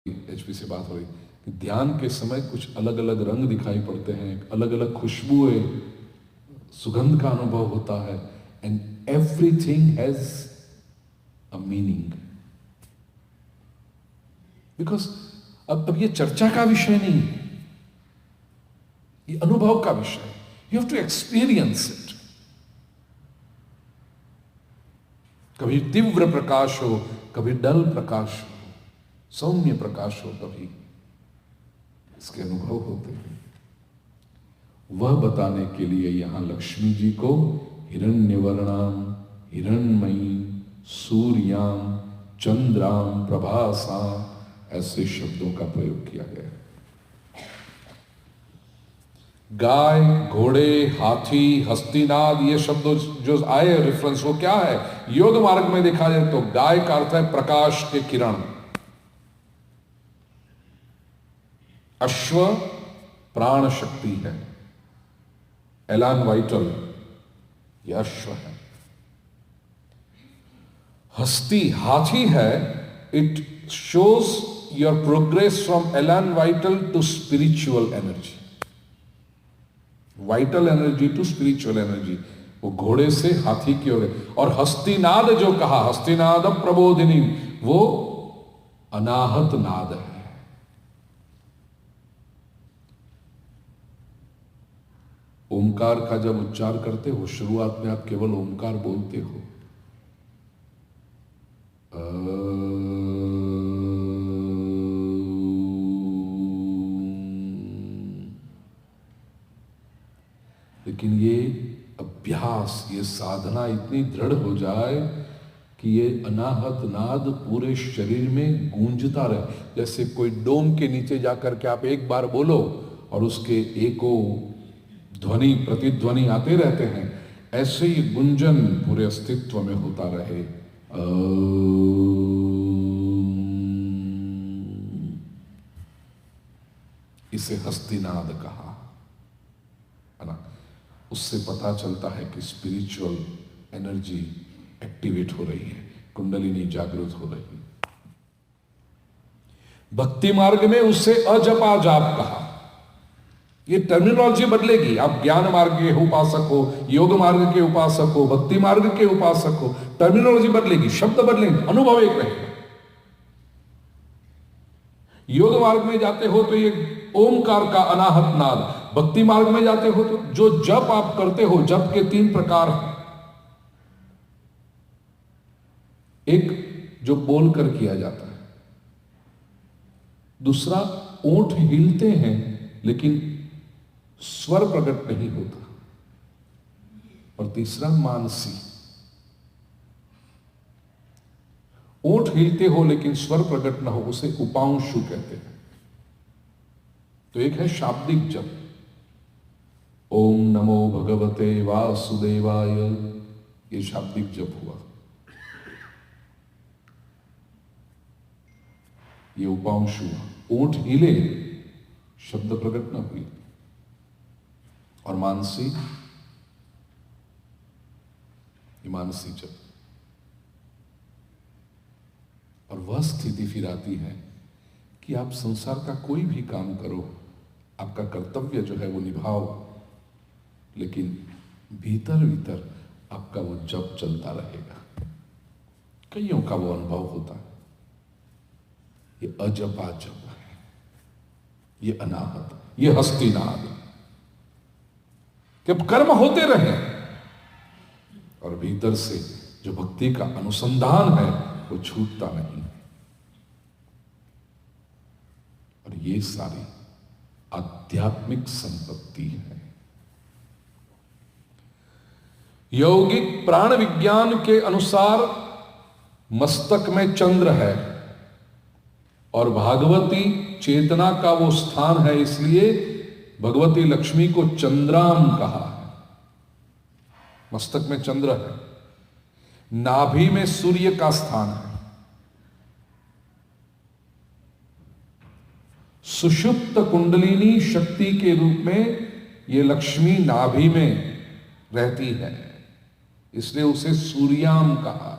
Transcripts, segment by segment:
HP से बात हो रही कि ध्यान के समय कुछ अलग अलग रंग दिखाई पड़ते हैं, अलग अलग खुशबुएं, सुगंध का अनुभव होता है, and everything has a meaning. Because अब ये चर्चा का विषय नहीं है, ये अनुभव का विषय है। You have to experience it. कभी तीव्र प्रकाश हो, कभी डल प्रकाश हो, सौम्य प्रकाश हो, कभी इसके अनुभव होते हैं। वह बताने के लिए यहां लक्ष्मी जी को हिरण्यवर्णाम, हिरण्मयी, सूर्याम, चंद्राम, प्रभासा ऐसे शब्दों का प्रयोग किया गया है। गाय, घोड़े, हाथी, हस्तिनाद, ये शब्द जो आए रेफरेंस, वो क्या है? योग मार्ग में देखा जाए तो गाय का अर्थ है प्रकाश के किरण, अश्व प्राण शक्ति है, एलान वाइटल यह अश्व है। हस्ती हाथी है, it shows your progress from elan vital to spiritual energy, vital energy to spiritual energy, वो घोड़े से हाथी की ओर। और हस्तिनाद जो कहा, हस्तिनाद प्रबोधिनी, वो अनाहत नाद है। ओमकार का जब उच्चार करते हो, शुरुआत में आप केवल ओमकार बोलते हो, लेकिन ये अभ्यास, ये साधना इतनी दृढ़ हो जाए कि ये अनाहत नाद पूरे शरीर में गूंजता रहे। जैसे कोई डोम के नीचे जाकर के आप एक बार बोलो और उसके एको ध्वनि प्रतिध्वनि आते रहते हैं, ऐसे ही गुंजन पूरे अस्तित्व में होता रहे। इसे हस्तिनाद कहा है ना। उससे पता चलता है कि स्पिरिचुअल एनर्जी एक्टिवेट हो रही है, कुंडलिनी जागृत हो रही है। भक्ति मार्ग में उससे अजपा जाप कहा। ये टर्मिनोलॉजी बदलेगी। आप ज्ञान मार्ग के उपासक हो, योग मार्ग के उपासक हो, भक्ति मार्ग के उपासक हो, टर्मिनोलॉजी बदलेगी, शब्द बदलेंगे, अनुभव एक रहेगा। योग मार्ग में जाते हो तो ये ओमकार का अनाहत नाद, भक्ति मार्ग में जाते हो तो जो जप आप करते हो, जप के 3 प्रकार हैं। एक जो बोलकर किया जाता है, दूसरा ओंठ हिलते हैं लेकिन स्वर प्रकट नहीं होता, और तीसरा मानसी। ओंठ हिलते हो लेकिन स्वर प्रकट ना हो, उसे उपांशु कहते हैं। तो एक है शाब्दिक जप, ओम नमो भगवते वासुदेवाय, ये शाब्दिक जप हुआ। ये उपांशु हुआ, ओंठ हिले, शब्द प्रकट ना हुई। और मानसी, ये मानसी जप। और वह स्थिति फिर आती है कि आप संसार का कोई भी काम करो, आपका कर्तव्य जो है वो निभाओ, लेकिन भीतर भीतर आपका वो जप चलता रहेगा। कईयों का वो अनुभव होता है। ये अजपा जप है, ये अनाहत, ये हस्तिनाद, कि अब कर्म होते रहे और भीतर से जो भक्ति का अनुसंधान है वो छूटता नहीं। और ये सारी आध्यात्मिक संपत्ति है। यौगिक प्राण विज्ञान के अनुसार मस्तक में चंद्र है और भागवती चेतना का वो स्थान है, इसलिए भगवती लक्ष्मी को चंद्राम कहा है। मस्तक में चंद्र है, नाभि में सूर्य का स्थान है, सुषुप्त कुंडलिनी शक्ति के रूप में ये लक्ष्मी नाभि में रहती है, इसलिए उसे सूर्याम कहा।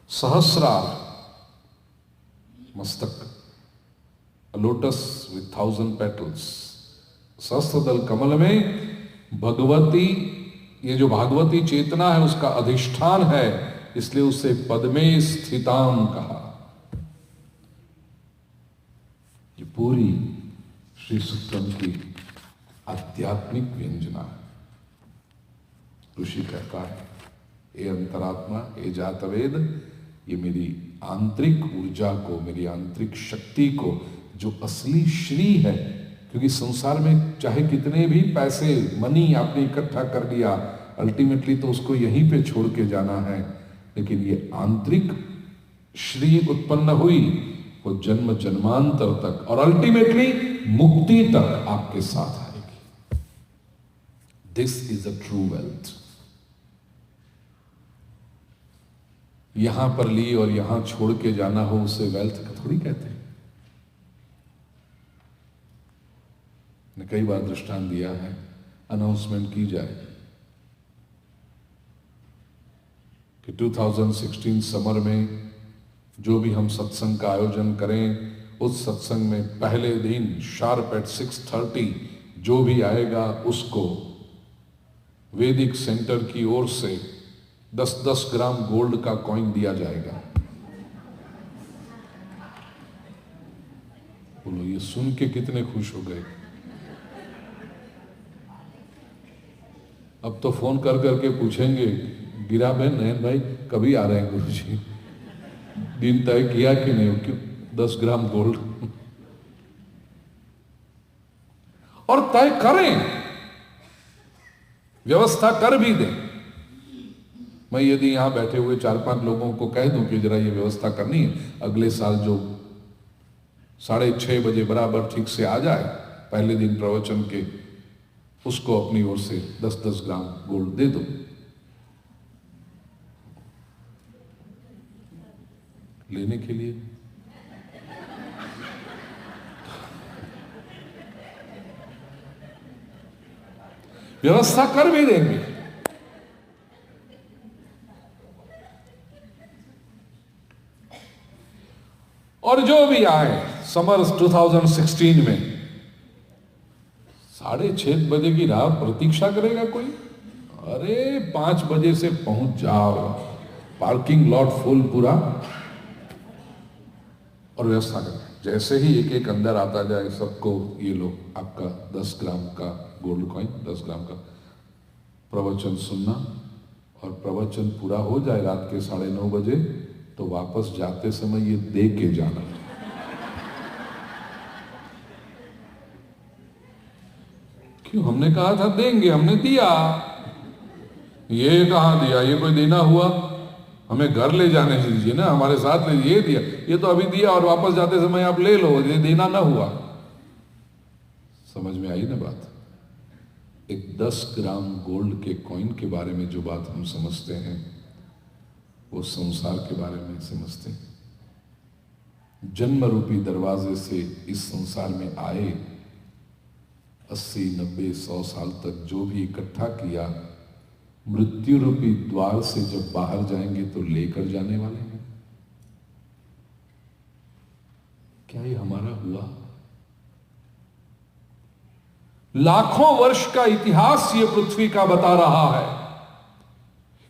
सहस्रार मस्तक, लोटस विथ 1000 पेटल्स, सहस्त्रदल कमल में भगवती, ये जो भागवती चेतना है उसका अधिष्ठान है, इसलिए उसे पद्मे स्थिताम कहा। ये पूरी श्री सूक्तम की आध्यात्मिक व्यंजना है। ऋषि कहता है, ये अंतरात्मा, ये जातवेद, ये मेरी आंतरिक ऊर्जा को, मेरी आंतरिक शक्ति को, जो असली श्री है, क्योंकि संसार में चाहे कितने भी पैसे, मनी आपने इकट्ठा कर लिया, अल्टीमेटली तो उसको यहीं पे छोड़ के जाना है, लेकिन ये आंतरिक श्री उत्पन्न हुई, वो जन्म जन्मांतर तक और अल्टीमेटली मुक्ति तक आपके साथ आएगी। This is a true wealth. यहां पर ली और यहां छोड़ के जाना हो, उसे वेल्थ का थोड़ी कहते हैं। ने कई बार दृष्टांत दिया है, अनाउंसमेंट की जाए कि 2016 समर में जो भी हम सत्संग का आयोजन करें, उस सत्संग में पहले दिन शार्प एट 6:30 जो भी आएगा उसको वैदिक सेंटर की ओर से 10-10 ग्राम गोल्ड का कॉइन दिया जाएगा। बोलो, ये सुन के कितने खुश हो गए। अब तो फोन कर करके पूछेंगे, गिरा बहन, नयन भाई कभी आ रहे हैं गुरुजी, दिन तय किया कि नहीं, क्यों 10 ग्राम गोल्ड। और तय करें, व्यवस्था कर भी दें। मैं यदि यहां बैठे हुए 4-5 लोगों को कह दूं कि जरा ये व्यवस्था करनी है, अगले साल जो 6:30 बजे बराबर ठीक से आ जाए पहले दिन प्रवचन के, उसको अपनी ओर से 10-10 ग्राम गोल्ड दे दो। लेने के लिए व्यवस्था कर भी देंगे। और जो भी आए समर 2016 में 6:30 बजे की राह प्रतीक्षा करेगा कोई? अरे 5 बजे से पहुंच जाओ, पार्किंग लॉट फुल पूरा, और व्यवस्था करें। जैसे ही एक अंदर आता जाए, सबको ये लो आपका 10 ग्राम का गोल्ड कॉइन, 10 ग्राम का, प्रवचन सुनना, और प्रवचन पूरा हो जाए रात के 9:30 बजे, तो वापस जाते समय ये दे के जाना। क्यों? हमने कहा था देंगे, हमने दिया। ये कहां दिया? ये कोई देना हुआ? हमें घर ले जाने दीजिए ना, हमारे साथ ले। ये दिया, ये तो अभी दिया और वापस जाते समय आप ले लो, ये देना ना हुआ। समझ में आई ना बात? एक 10 ग्राम गोल्ड के कॉइन के बारे में जो बात हम समझते हैं, वो संसार के बारे में समझते हैं। जन्म रूपी दरवाजे से इस संसार में आए, 80, 90, 100 साल तक जो भी इकट्ठा किया, मृत्यु रूपी द्वार से जब बाहर जाएंगे तो लेकर जाने वाले हैं। क्या ये हमारा हुआ? लाखों वर्ष का इतिहास ये पृथ्वी का बता रहा है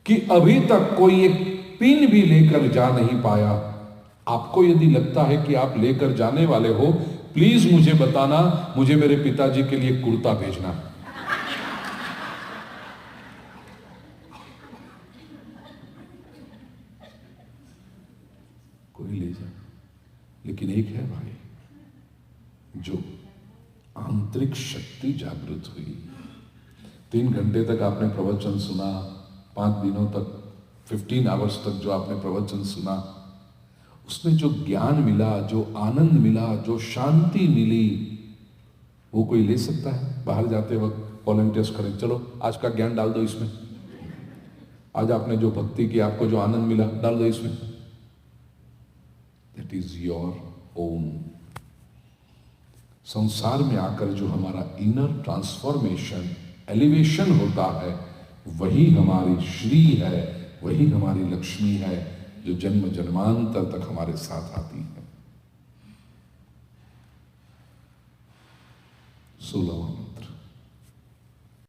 कि अभी तक कोई एक पिन भी लेकर जा नहीं पाया। आपको यदि लगता है कि आप लेकर जाने वाले हो, प्लीज मुझे बताना, मुझे मेरे पिताजी के लिए कुर्ता भेजना। कोई ले जाए, लेकिन एक है भाई, जो आंतरिक शक्ति जागृत हुई। 3 घंटे तक आपने प्रवचन सुना, 5 दिनों तक 15 आवर्स तक जो आपने प्रवचन सुना, उसमें जो ज्ञान मिला, जो आनंद मिला, जो शांति मिली, वो कोई ले सकता है? बाहर जाते वक्त वॉलंटियर्स करें, चलो आज का ज्ञान डाल दो इसमें, आज आपने जो भक्ति की, आपको जो आनंद मिला, डाल दो इसमें। That is your own. संसार में आकर जो हमारा इनर ट्रांसफॉर्मेशन, एलिवेशन होता है, वही हमारी श्री है, वही हमारी लक्ष्मी है, जो जन्म जन्मांतर तक हमारे साथ आती है। 16वां